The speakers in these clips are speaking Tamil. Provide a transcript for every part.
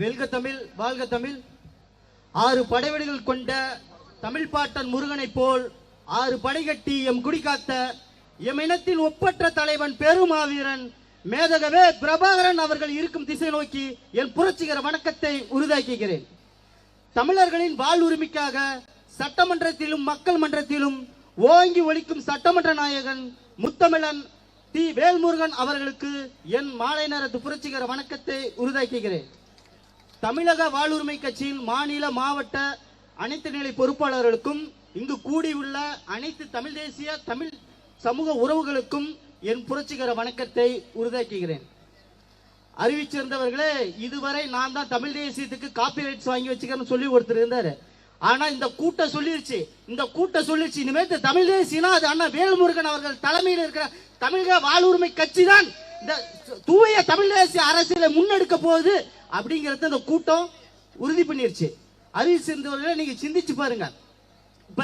வெல்க தமிழ், வாழ்க தமிழ். 6 படைவெளிகள் கொண்ட தமிழ் பாட்டன் முருகனை போல் 6 படைகட்டி எம் குடிகாத்த எம் இனத்தின் ஒப்பற்ற தலைவன் பெருமாவீரன் மேதகவே பிரபாகரன் அவர்கள் இருக்கும் திசை நோக்கி என் புரட்சிகர வணக்கத்தை உறுதியாக்குகிறேன். தமிழர்களின் வாழ்வுரிமைக்காக சட்டமன்றத்திலும் மக்கள் மன்றத்திலும் ஓங்கி ஒலிக்கும் சட்டமன்ற நாயகன் முத்தமிழன் தி வேல்முருகன் அவர்களுக்கு என் மாலை நேரத்து புரட்சிகர வணக்கத்தை உறுதியாக்குகிறேன். தமிழக வாழ்வுரிமை கட்சியின் மாநில மாவட்ட அனைத்து நிலை பொறுப்பாளர்களுக்கும் இங்கு கூடியுள்ள அனைத்து தமிழ் தேசிய தமிழ் சமூக உறவுகளுக்கும் என் புரட்சிகர வணக்கத்தை உறுதியாக்குகிறேன். அறிவிச்சிருந்தவர்களே, இதுவரை நான் தான் தமிழ் தேசியத்துக்கு காப்பிரைட்ஸ் வாங்கி வச்சுக்கிறேன்னு சொல்லி ஒருத்தர் இருந்தாரு. ஆனா இந்த கூட்டம் சொல்லிருச்சு இனிமேல் தமிழ் தேசியனா அது அண்ணா வேல்முருகன் அவர்கள் தலைமையில் இருக்கிற தமிழக வாழ்வுரிமை கட்சி தான் இந்த தூய தமிழ் தேசிய அரசியலை முன்னெடுக்க போகுது அப்படிங்கறத இந்த கூட்டம் உறுதி பண்ணிருச்சு. அறிவிச்சிருந்தவர்களை நீங்க சிந்திச்சு பாருங்க. இப்ப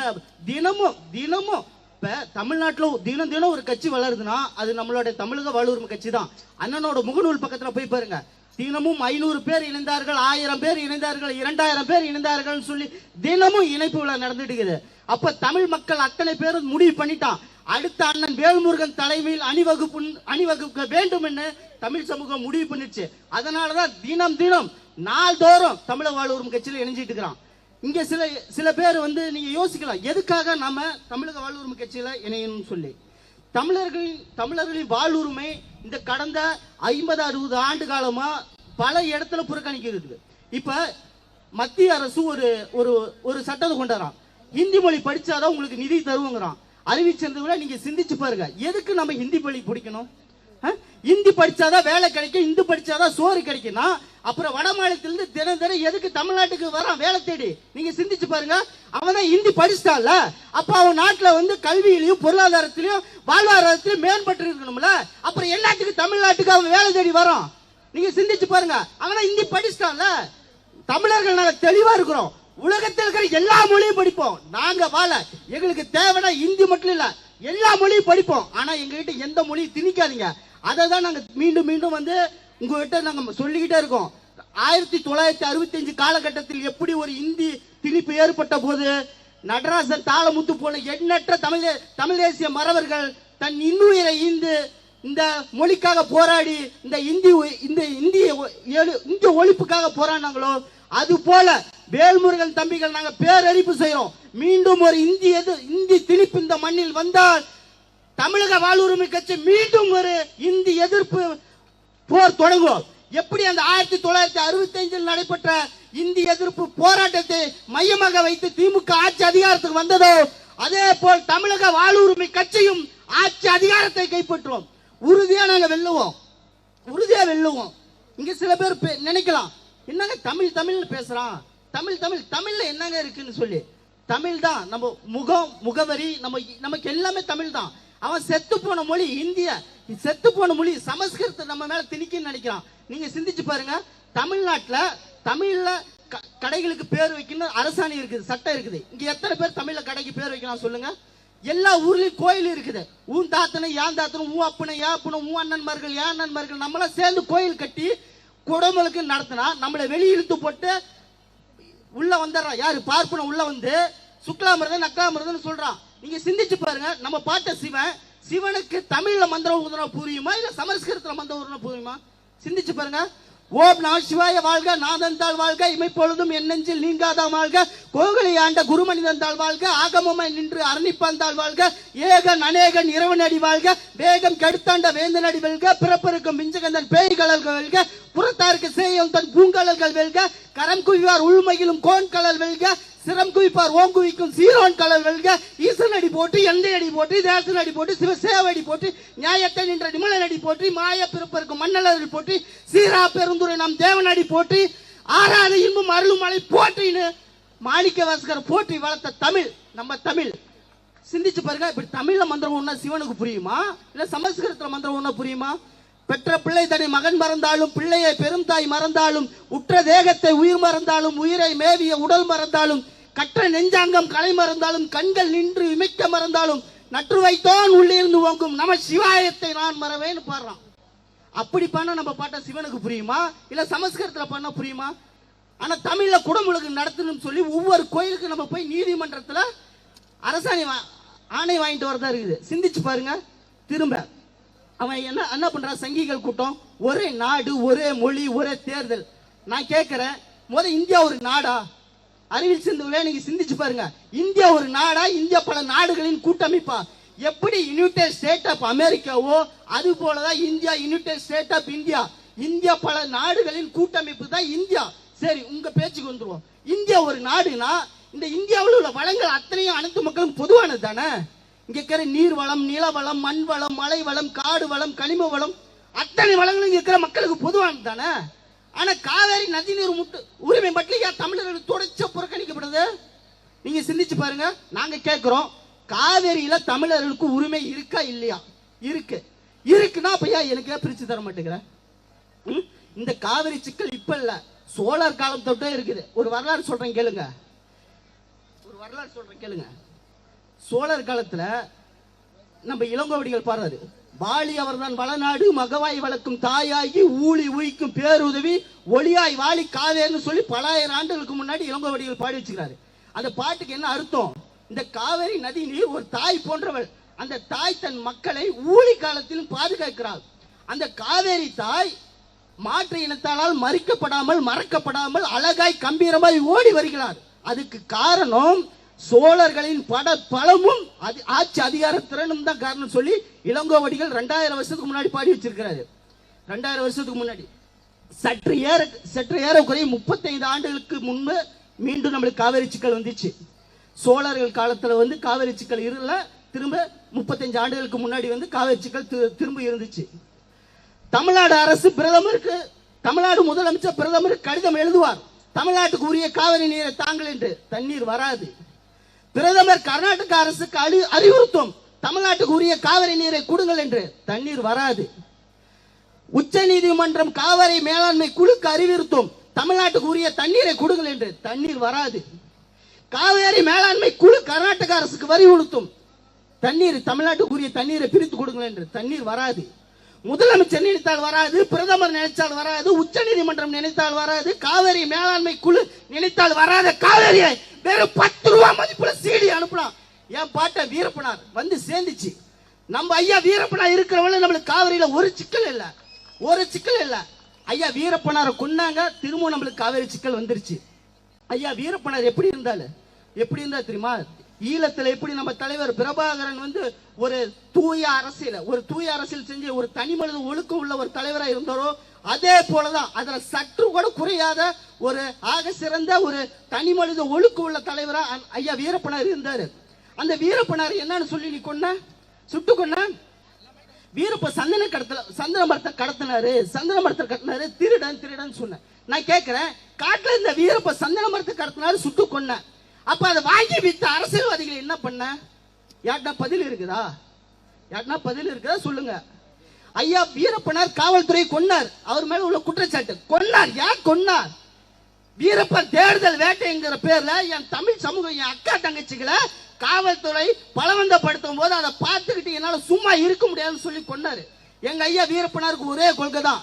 தினமும் இப்ப தமிழ்நாட்டில் தினம் ஒரு கட்சி வளருதுன்னா அது நம்மளுடைய தமிழக வாழ்வுரிமை கட்சி தான். அண்ணனோட முகநூல் பக்கத்துல போய் பாருங்க. தினமும் 500 பேர் இணைந்தார்கள், 1000 பேர் இணைந்தார்கள், 2000 பேர் இணைந்தார்கள் சொல்லி தினமும் இணைப்பு விழா நடந்துட்டு இருக்குது. அப்ப தமிழ் மக்கள் அத்தனை பேரும் முடிவு பண்ணிட்டான், அடுத்த அண்ணன் வேல்முருகன் தலைமையில் அணிவகுக்க வேண்டும் என்று தமிழ் சமூகம் முடிவு பண்ணிடுச்சு. அதனாலதான் தினம் நாள்தோறும் தமிழக வாழ்வுரிமை கட்சியில் இணைஞ்சிட்டு இருக்கிறான். இங்க சில பேர் நீங்க யோசிக்கலாம், எதுக்காக நாம தமிழக வாழ்வுரிமை கட்சியில இணையணும்னு சொல்லி. தமிழர்களின் வாழ்வுரிமை இந்த கடந்த 50-60 ஆண்டு காலமா பல இடத்துல புறக்கணிக்கிறது. இப்ப மத்திய அரசு ஒரு சட்டத்தை கொண்டாராம், ஹிந்தி மொழி படிச்சாதான் உங்களுக்கு நிதி தருவோங்கிறான். அறிவிச்சிருந்தவங்கள நீங்க சிந்திச்சு பாருங்க, எதுக்கு நம்ம ஹிந்தி மொழி பிடிக்கணும்? ஹிந்தி படிச்சாதான் வேலை கிடைக்கும், ஹிந்தி படிச்சாதான் சோறு கிடைக்கும்னா அப்புறம் வட மாநிலத்திலிருந்து தினம் எதுக்கு தமிழ்நாட்டுக்கு வரான் வேலை தேடி? நீங்க சிந்திச்சு பாருங்க. அவன் தான் ஹிந்தி படிச்சிட்டான்ல, அப்ப அவன் நாட்டுல கல்வியிலையும் பொருளாதாரத்திலையும் வாழ்வாதாரத்திலையும் மேம்பட்டு இருக்கணும்ல. அப்புறம் எல்லாத்துக்கும் தமிழ்நாட்டுக்கு அவன் வேலை தேடி வரான். நீங்க சிந்திச்சு பாருங்க. அவன் தான் ஹிந்தி படிச்சிட்டான்ல. தமிழர்கள் நாங்க தெளிவா இருக்கிறோம், உலகத்தில் இருக்கிற எல்லா மொழியும் படிப்போம். நாங்க வாழ எங்களுக்கு தேவைன்னா ஹிந்தி மட்டும் இல்ல, எல்லா மொழியும் படிப்போம். ஆனா எங்ககிட்ட எந்த மொழியும் திணிக்காதீங்க. அதை தான் நாங்க மீண்டும் உங்ககிட்ட நாங்க சொல்லிக்கிட்டே இருக்கோம். 1965 காலகட்டத்தில் எப்படி ஒரு இந்தி திணிப்பு ஏற்பட்ட போது நடராசன் தாளமுத்து போல எண்ணற்ற தமிழ் தேசிய மறவர்கள் தன் இன்னுயிரை ஈந்து இந்த மொழிக்காக போராடி இந்த இந்திய ஒழிப்புக்காக போராடினாங்களோ, அது போல வேல்முருகன் தம்பிகள் நாங்க பேரறிப்பு செய்யறோம். மீண்டும் ஒரு இந்தி திணிப்பு இந்த மண்ணில் வந்தால் தமிழக வாழ்வுரிமை கட்சி மீண்டும் ஒரு இந்தி எதிர்ப்பு போர் தொடங்குவோம். எப்படி அந்த 1965 நடைபெற்ற இந்தி எதிர்ப்பு போராட்டத்தை மையமாக வைத்து திமுக ஆட்சி அதிகாரத்துக்கு வந்ததோ, அதே போல் தமிழக வாழ்வுரிமை கட்சியும் ஆட்சி அதிகாரத்தை கைப்பற்றுவோம். உறுதியா நாங்க வெல்லுவோம். இங்க சில பேர் நினைக்கலாம், என்னங்க தமிழ் பேசுறான், தமிழ்ல என்னங்க இருக்குன்னு சொல்லி. தமிழ் தான் நம்ம முகவரி, நமக்கு எல்லாமே தமிழ் தான். அவன் செத்து போன மொழி இந்திய, செத்து போன மொழி சமஸ்கிருதத்தை நம்ம மேல திணிக்குன்னு நினைக்கிறான். நீங்க சிந்திச்சு பாருங்க. தமிழ்ல கடைகளுக்கு பேர் வைக்கணும் அரசாணை இருக்குது, சட்டம் இருக்குது. இங்க எத்தனை பேர் தமிழ்ல கடைக்கு பேர் வைக்கலாம் சொல்லுங்க? எல்லா ஊர்லயும் கோயில் இருக்குது. ஊன் தாத்தனை யான் தாத்தனும், ஊ அப்பனை யா அப்பனும், ஊ அண்ணன்மார்கள் யா அண்ணன்மார்கள் நம்மளாம் சேர்ந்து கோயில் கட்டி குடமுழுக்கு நடத்தினா நம்மளை வெளியிழுத்து போட்டு உள்ள வந்துடுறான். யாரு பார்ப்பன உள்ள வந்து சுக்லாமிரதன் நக்லாமிரதன் சொல்றான். நீங்க சிந்திச்சு பாருங்க. நம்ம பாட்ட சிவனுக்கு தமிழ்ல மந்திரம் ஊதுனா புரியுமா, இல்ல சமஸ்கிருதத்துல மந்திரம் ஊதுனா புரியுமா? சிந்திச்சு பாருங்க. ஓம் நம சிவாய வாழ்க, நாதந்தாள் வாழ்க, இமைப்பொழுதும் என் நெஞ்சில் நீங்காத வாழ்க, கோகலை ஆண்ட குருமனிதந்தாள் வாழ்க, ஆகமமாய் நின்று அரணிப்பாந்தாள் வாழ்க, ஏகன் அநேகன் இறைவனடி வாழ்க, வேகம் கெடுத்தாண்ட வேந்தனடி வெல்க, பிறப்பருக்கும் மிஞ்சகந்தன் பேய்கடல்கள் வெல்க, புறத்தாருக்கு சேயம் தன் பூங்கடல்கள் வெல்க, கரம் குவிவார் உள்மையிலும் கோன்கடல் வெல்க, சிரம் குவிப்பார் ஓங்குவிக்கும் சீரோன் கடல் வெல்க, ஈசனடி போட்டு எந்தையடி போட்டு தேசனடி போட்டு சிவசேவடி போட்டு நியாயத்தை நின்ற நிமலனடி போட்டு மாய பிறப்பருக்கும் மன்னலடி போட்டு சீரா பெருந்துரை நம் தேவனடி போட்டு ஆறாத இன்பும் அருளும் மலை போற்றின்னு மாணிக்க வாசகர் போற்றி வளர்த்த தமிழ் நம்ம தமிழ். சிந்திச்சு பாருங்க. இப்படி தமிழ்ல மந்திரம் ஒண்ணா சிவனுக்கு புரியுமா, இல்ல சமஸ்கிருதத்துல மந்திரம் ஒண்ணா புரியுமா? பெற்ற பிள்ளை தன்னை மகன் மறந்தாலும், பிள்ளையை பெரும் தாய் மறந்தாலும், உற்ற தேகத்தை உயிர் மறந்தாலும், உயிரை மேவிய உடல் மறந்தாலும், கற்ற நெஞ்சாங்கம் கலை மறந்தாலும், கண்கள் நின்று இமைக்க மறந்தாலும், நற்று வைத்தோன் உள்ளிருந்து ஓங்கும் நம சிவாயத்தை நான் மறவேன்னு பாடுறான். அப்படி பண்ணா நம்ம பாட்டா சிவனுக்கு புரியுமா இல்ல சமஸ்கிருதத்துல பண்ணா புரியுமா? ஆனா தமிழ்ல குடமுழுக்கு நடத்தணும்னு சொல்லி ஒவ்வொரு கோயிலுக்கு நம்ம போய் நீதிமன்றத்துல அரசாணை ஆணை வாங்கிட்டு வரதா இருக்குது. சிந்திச்சு பாருங்க. திரும்ப அவன் என்ன பண்றான்? சங்கிகள் கூட்டம், ஒரே நாடு, ஒரே மொழி, ஒரே தேர்தல். நான் கேட்கிறேன், இந்தியா ஒரு நாடா? அறிவில் சிந்துவிலே நீங்க சிந்திச்சு பாருங்க. இந்தியா ஒரு நாடா? இந்தியா பல நாடுகளின் கூட்டமைப்பா? எப்படி யுனைடெட் ஸ்டேட் ஆஃப் அமெரிக்காவோ அது போலதான் India United State of India. India பல நாடுகளின் கூட்டமைப்பு தான் இந்தியா. சரி, உங்க பேச்சுக்கு வந்துருவோம். இந்தியா ஒரு நாடுனா இந்த இந்தியாவில் உள்ள வளங்கள் அத்தனையும் அனைத்து மக்களும் பொதுவானது தானே? இங்க இருக்கிற நீர் வளம், நில வளம், மண் வளம், மலை வளம், காடு வளம், கனிம வளம், அத்தனை வளங்களும் இங்க இருக்கிற மக்களுக்கு பொதுவானது தானே? ஆனா காவேரி நதிநீர் உரிமை மட்டும் ஏன் தமிழர்கள் தொடர்ச்சியா புறக்கணிக்கப்படுது? நீங்க சிந்திச்சு பாருங்க. நாங்க கேட்கிறோம், காவேரியில தமிழர்களுக்கு உரிமை இருக்கா இல்லையா? இருக்குன்னா அப்ப ஏன் எனக்கு பிரிச்சு தர மாட்டேங்கிற? இந்த காவிரி சிக்கல் இப்ப இல்ல, சோழர் காலம் தொட்டே இருக்குது. ஒரு வரலாறு சொல்றேன் கேளுங்க. சோழர் காலத்துல நம்ம இளங்கோவடிகள் பாடுறாரு, வாலி அவர்தான் வளநாடு மகவாய் வளர்க்கும் தாயாகி ஊழி உயிக்கும் பேருதவி ஒளியாய் வாலி காவேர்னு சொல்லி பல ஆயிரம் ஆண்டுகளுக்கு முன்னாடி இளங்கோவடிகள் பாடி வச்சுக்கிறாரு. அந்த பாட்டுக்கு என்ன அர்த்தம்? இந்த காவேரி நதி நீர் ஒரு தாய் போன்றவள். அந்த தாய் தன் மக்களை ஊழி காலத்திலும் பாதுகாக்கிறாள். அந்த காவேரி தாய் மாற்று இனத்தால் மறிக்கப்படாமல் மறக்கப்படாமல் அழகாய் கம்பீரமாய் ஓடி வருகிறார். அதுக்கு காரணம் சோழர்களின் பலமும் ஆட்சி அதிகார திறனும் தான் காரணம் சொல்லி இளங்கோவடிகள் 2000 வருஷத்துக்கு முன்னாடி பாடி வச்சிருக்கிறாரு. 2000 வருஷத்துக்கு முன்னாடி சற்று ஏறக்குறைய 35 ஆண்டுகளுக்கு முன்பு மீண்டும் நம்மளுக்கு காவேரி சிக்கல் வந்துச்சு. சோழர்கள் காலத்துல காவேரி சிக்கல் இருல, திரும்ப 35 ஆண்டுகளுக்கு முன்னாடி காவேரி சிக்கல் திரும்ப இருந்துச்சு. தமிழ்நாடு அரசு பிரதமருக்கு, தமிழ்நாடு முதலமைச்சர் பிரதமருக்கு கடிதம் எழுதுவார், தமிழ்நாட்டுக்கு உரிய காவிரி நீரை தாங்கள் என்று. தண்ணீர் வராது. பிரதமர் கர்நாடக அரசுக்கு அறிவுறுத்தும், தமிழ்நாட்டுக்கு உரிய காவிரி நீரை கொடுங்கள் என்று. தண்ணீர் வராது. உச்ச நீதிமன்றம் காவிரி மேலாண்மை குழுக்கு அறிவுறுத்தும், தமிழ்நாட்டுக்கு உரிய தண்ணீரை கொடுங்கள் என்று. தண்ணீர் வராது. காவேரி மேலாண்மை குழு கர்நாடக அரசுக்கு வலியுறுத்தும், தண்ணீர் தமிழ்நாட்டுக்கு உரிய தண்ணீரை பிரித்து கொடுங்கள் என்று. தண்ணீர் வராது. முதலமைச்சர் நினைத்தால் வராது, பிரதமர் நினைத்தால் வராது, உச்ச நீதிமன்றம் நினைத்தால் வராது, காவேரி மேலாண்மை குழு நினைத்தால் வராத காவேரியை வெறும் 10 ரூபாய் மதிப்புல சீடி அனுப்பலாம். என் பாட்ட வீரப்பனார் சேர்ந்துச்சு. நம்ம ஐயா வீரப்பனார் இருக்கிறவங்க நம்மளுக்கு காவிரியில ஒரு சிக்கல் இல்ல. ஐயா வீரப்பனாரை கொண்டாங்க, திரும்ப நம்மளுக்கு காவேரி சிக்கல் வந்துருச்சு. ஐயா வீரப்பனார் எப்படி இருந்தா தெரியுமா? ஈழத்துல எப்படி நம்ம தலைவர் பிரபாகரன் ஒரு தூய அரசியல் செஞ்சு ஒரு தனி மனித ஒழுக்கம் உள்ள ஒரு தலைவரா இருந்தாரோ, அதே போலதான் அதுல சற்று கூட குறையாத ஒரு ஆக சிறந்த ஒரு தனி மனித ஒழுக்கம் உள்ள தலைவரா ஐயா வீரப்பனார் இருந்தாரு. அந்த வீரப்பனார் என்னன்னு சொல்லி நீ சுட்டு கொன்ன? வீரப்ப சந்தன மரத்தை கடத்தினாரு, திருடன் சொன்ன. நான் கேட்கிறேன், காட்டுல இந்த வீரப்ப சந்தன மரத்தை கடத்தினாரு, சுட்டு கொன்ன. அப்ப அதை வாங்கி வித்த அரசியல்வாதிகள் என்ன பண்ண? யாருன்னா பதில் இருக்குதா சொல்லுங்க. ஐயா வீரப்பனார் காவல்துறை கொன்னார், அவர் மேல உள்ள குற்றச்சாட்டு. யார் கொன்னார்? வீரப்பன் தேர்தல் வேட்டைங்கிற பேர்ல என் தமிழ் சமூகம், என் அக்கா தங்கச்சிகளை காவல்துறை பலவந்தப்படுத்தும் போது அதை பார்த்துக்கிட்டு என்னால சும்மா இருக்க முடியாதுன்னு சொல்லி கொன்னாரு. எங்க ஐயா வீரப்பனாருக்கு ஒரே கொள்கை தான்,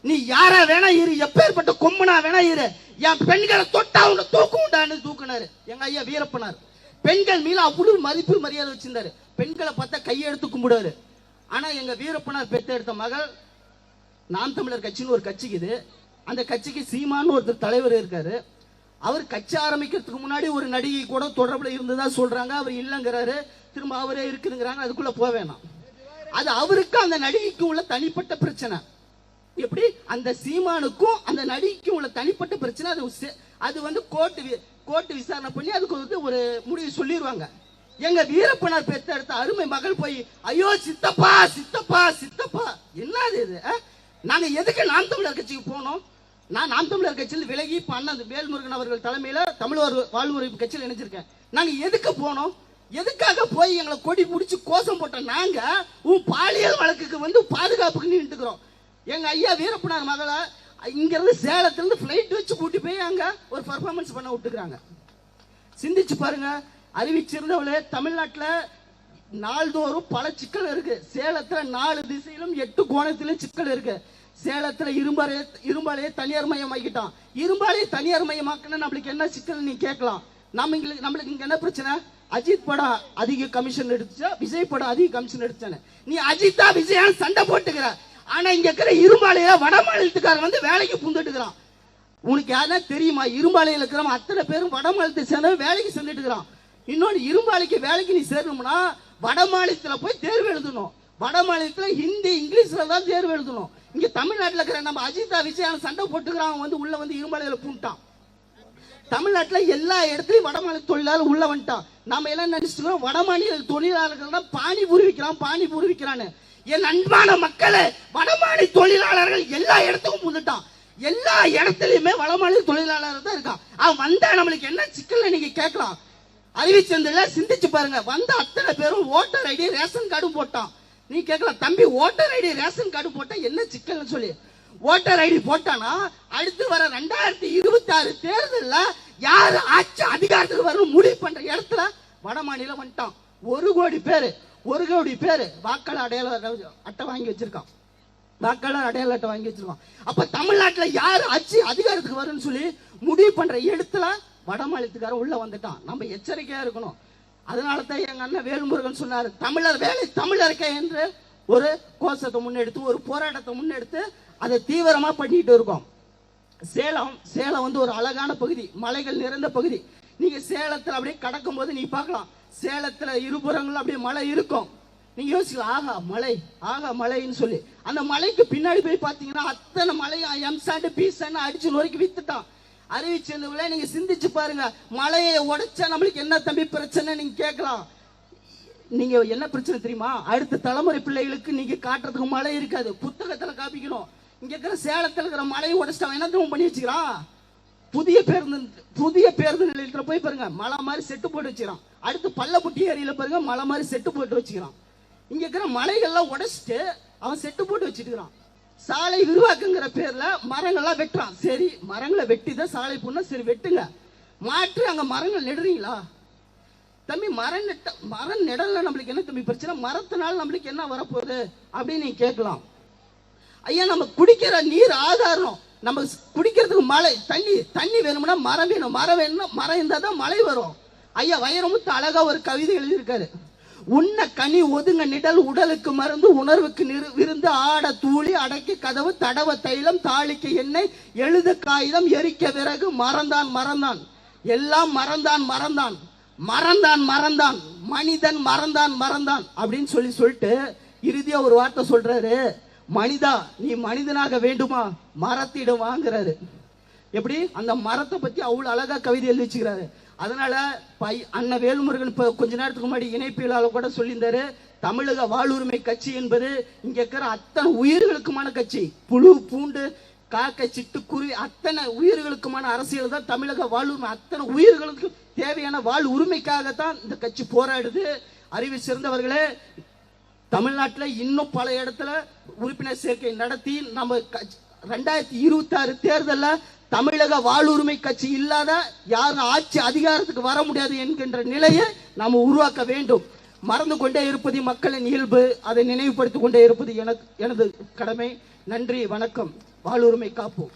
நீ யாரா வேணா இரு, எப்பேற்பட்ட கொம்பனா வேணா இரு, என் பெண்களை தொட்டா உன்னை தூக்குண்டான்னு தூக்குனாரு எங்க ஐயா வீரப்பனார். பெண்கள் மீது அவ்வளவு மதிப்பு மரியாதை வச்சிருந்தாரு. பெண்களை பார்த்தா கையெடுத்து கும்பிடுவாரு. ஆனா எங்க வீரப்பனார் பெற்றெடுத்த மகள் நாம் தமிழர் கட்சின்னு ஒரு கட்சிக்குது. அந்த கட்சிக்கு சீமான்னு ஒருத்தர் தலைவர் இருக்காரு. அவர் கட்சி ஆரம்பிக்கிறதுக்கு முன்னாடி ஒரு நடிகை கூட தொடர்புல இருந்ததா சொல்றாங்க. அவர் இல்லங்கிறாரு, திரும்ப அவரே இருக்குதுங்கிறாங்க. அதுக்குள்ள போக வேணாம். அது அவருக்கு அந்த நடிகைக்கு உள்ள தனிப்பட்ட பிரச்சனை. எப்படி அந்த சீமானுக்கும் அந்த நடிகைக்கும் உள்ள தனிப்பட்ட பிரச்சனை. அது கோர்ட் விசாரணை பண்ணி அதுக்கு ஒரு முடிவு சொல்லிடுவாங்க. எங்க வீரப்பனார் பெற்றெடுத்த அருமை மகள் போய், ஐயோ சித்தப்பா சித்தப்பா சித்தப்பா, என்னது இது? நாங்க எதுக்கு நாம் தமிழர் கட்சிக்கு போனோம்? நான் நாம் தமிழர் கட்சியில் விலகி அண்ணன் வேல்முருகன் அவர்கள் தலைமையில தமிழ் வாழ்வுரிமை கட்சியில் இணைஞ்சிருக்கேன். நாங்க எதுக்கு போனோம்? எதுக்காக போய் எங்களை கொடி பிடிச்சி கோஷம் போட்ட நாங்க உன் பாலியல் வழக்குக்கு பாதுகாப்புக்கு நின்றுக்கிறோம். எங்க ஐயா வீரப்பனார் மகளை இங்க இருந்து சேலத்துல இருந்து பிளைட் வச்சு கூட்டி போய் அங்க ஒரு பெர்ஃபார்மன்ஸ் பண்ண விட்டுக்கிறாங்க. சிந்திச்சு பாருங்க. அறிவிச்சிருந்தவளே தமிழ்நாட்டுல நாள்தோறும் பல சிக்கல் இருக்கு. சேலத்துல 4 திசையிலும் 8 கோணத்திலும் சிக்கல் இருக்கு. சேலத்துல இரும்பாலையே தனியார் மயமாக்கிட்டான். இரும்பாலையே தனியார் மயமாக்குனா நம்மளுக்கு என்ன சிக்கல் நீ கேட்கலாம். நம்மளுக்கு இங்க என்ன பிரச்சனை? அஜித் படம் அதிக கமிஷன் எடுத்துச்சா, விஜய் படம் அதிக கமிஷன் எடுத்தானே. நீ அஜித்தா விஜயான்னு சண்டை போட்டுக்கிற. ஆனா இங்க இருக்கிற இரும்பாலையில வட மாநிலத்துக்காரன் வந்து வேலைக்கு புந்துட்டுக்கிறான். உனக்கு யாருன்னா தெரியுமா? இரும்பாலையில் இருக்கிறவன் அத்தனை பேரும் வட மாநிலத்தை சேர்ந்தவன் வேலைக்கு சென்றுட்டு இருக்கிறான். இன்னொன்று, இரும்பாலைக்கு வேலைக்கு நீ சேரணும்னா வட மாநிலத்துல போய் தேர்வு எழுதணும். வட மாநிலத்துல ஹிந்தி இங்கிலீஷ்ல தான் தேர்வு எழுதணும். இங்க தமிழ்நாட்டில் இருக்கிற நம்ம அஜிதா விஜயான் சண்டை போட்டுக்கிறான் வந்து உள்ள வந்து இரும்பாலையில பூண்டான். தமிழ்நாட்டுல எல்லா இடத்துலயும் வட மாநில தொழிலாளர் உள்ள வந்துட்டான். நாம எல்லாம் நினைச்சிருக்கோம் வட மாநில தொழிலாளர்கள் தான் பானிபூரி விற்கிறான்னு. என் அன்பான மக்களே, வட மாநில தொழிலாளர்கள் எல்லா இடத்துக்கும் வந்துட்டான். எல்லா இடத்துலயுமே வட மாநில தொழிலாளர் தான் இருக்கான். அவன் வந்தா நம்மளுக்கு என்ன சிக்கல் நீங்க கேட்கலாம். அறிவிச்சந்தில சிந்திச்சு பாருங்க. வந்த அத்தனை பேரும் ஓட்டர் ஐடி ரேஷன் கார்டு போட்டான். நீ கேட்கலாம், தம்பி ஓட்டர் ஐடி ரேஷன் கார்டு போட்டா என்ன சிக்கல்னு சொல்லி. ஓட்டர் ஐடி போட்டானா அடுத்து வர 2026 தேர்தல்ல யாரு ஆட்சி அதிகாரத்துக்கு வரணும் முடிவு பண்ற இடத்துல வட மாநிலம் வந்துட்டான். 1 கோடி பேரு வாக்காளர் அடையாள அட்டை வாங்கி வச்சிருக்கான். அப்ப தமிழ்நாட்டுல யாரு ஆட்சி அதிகாரத்துக்கு வரும்னு சொல்லி முடிவு பண்ற இடத்துல வட மாநிலத்துக்கார உள்ள வந்துட்டான். நம்ம எச்சரிக்கையா இருக்கணும். அதனால தான் எங்க அண்ணன் வேல்முருகன் சொன்னாரு, தமிழர் வேலை தமிழருக்கே என்று ஒரு கோஷத்தை முன்னெடுத்து, ஒரு போராட்டத்தை முன்னெடுத்து அதை தீவிரமா பண்ணிட்டு இருக்கோம். சேலம் வந்து ஒரு அழகான பகுதி, மலைகள் நிறைந்த பகுதி. நீங்க சேலத்துல அப்படியே கடக்கும் போது நீ பார்க்கலாம், சேலத்துல இருபுறங்களும் அப்படியே மலை இருக்கும். நீங்க யோசிக்கலாம், ஆகா மலைன்னு சொல்லி. அந்த மலைக்கு பின்னாடி போய் பாத்தீங்கன்னா அத்தனை மலையும் எம்சாண்டு பீசாண்டு அடிச்சு நொறுக்கி வித்துட்டான். அறிவிச்சதுல நீங்க சிந்திச்சு பாருங்க. மலையை உடைச்சா நம்மளுக்கு என்ன தம்பி பிரச்சனை நீங்க கேட்கலாம். நீங்க என்ன பிரச்சனை தெரியுமா? அடுத்த தலைமுறை பிள்ளைகளுக்கு நீங்க காட்டுறதுக்கு மழை இருக்காது, புத்தகத்துல காப்பிக்கணும். இங்க இருக்கிற சேலத்துல இருக்கிற மலையை உடைச்சிட்டு அவன் என்ன பண்ணி வச்சுக்கிறான்? புதிய பேருந்து நிலையத்துல போய் பாருங்க, மலை மாதிரி செட்டு போட்டு வச்சுக்கிறான். அடுத்து பள்ளப்புட்டி ஏரியில பாருங்க, மலை மாதிரி செட்டு போட்டு வச்சுக்கிறான். இங்க இருக்கிற மலைகள்லாம் உடைச்சிட்டு அவன் செட்டு போட்டு வச்சுக்கிறான். சாலை விரிவாக்குங்கிற பேர்ல மரங்கள்லாம் வெட்டுறான். சரி, மரங்களை வெட்டிதான் சாலை போனா சரி வெட்டுங்க, மாற்று அங்க மரங்கள் நெடுறீங்களா தம்பி? மரம் நெடல நம்மளுக்கு என்ன தம்பி பிரச்சனை? மரத்தினால நம்மளுக்கு என்ன வரப்போகுது அப்படின்னு நீங்க கேட்கலாம். ஐயா, நம்ம குடிக்கிற நீர் ஆதாரம், நம்ம குடிக்கிறதுக்கு மழை தண்ணி வேணும்னா மரம் வேணும். மரம் இருந்தா தான் மழை வரும். ஐயா வைரமுத்து அழகா ஒரு கவிதை எழுதியிருக்காரு. உண்ண கனி ஒதுங்க நிழல் உடலுக்கு மருந்து உணர்வுக்கு விருந்து ஆட தூளி அடக்கி கதவு தடவ தைலம் தாளிக்க எண்ணெய் எழுத காகிதம் எரிக்க விறகு மறந்தான் எல்லாம் மறந்தான் மனிதன் மறந்தான் அப்படின்னு சொல்லிட்டு இறுதியா ஒரு வார்த்தை சொல்றாரு, மனிதா நீ மனிதனாக வேண்டுமா மரத்திடம் வாங்குறாரு. எப்படி அந்த மரத்தை பத்தி அவ்வளவு அழகா கவிதை எழுதி வச்சுக்கிறாரு. அதனால அண்ணன் வேல்முருகன் இப்ப கொஞ்ச நேரத்துக்கு முன்னாடி இணைப்பியலாளர் கூட சொல்லியிருந்தாரு, தமிழக வாழ்வுரிமை கட்சி என்பது இங்க இருக்கிற அத்தனை உயிர்களுக்குமான கட்சி. புழு பூண்டு காக்கை சிட்டுக்குருவி அத்தனை உயிர்களுக்குமான அரசியல் தான் தமிழக வாழ்வுரிமை. அத்தனை உயிர்களுக்கு தேவையான வாழ் உரிமைக்காகத்தான் இந்த கட்சி போராடுது. அறிவு சிறந்தவர்களே, தமிழ்நாட்டில் இன்னும் பல இடத்துல உறுப்பினர் சேர்க்கை நடத்தி நம்ம 2026 தேர்தலில் தமிழக வாழ்வுரிமை கட்சி இல்லாத யாரும் ஆட்சி அதிகாரத்துக்கு வர முடியாது என்கின்ற நிலையை நாம் உருவாக்க வேண்டும். மறந்து கொண்டே இருப்பது மக்களின் இயல்பு, அதை நினைவுபடுத்திக் கொண்டே இருப்பது எனது கடமை. நன்றி, வணக்கம். வாழ்வுரிமை காப்போம்.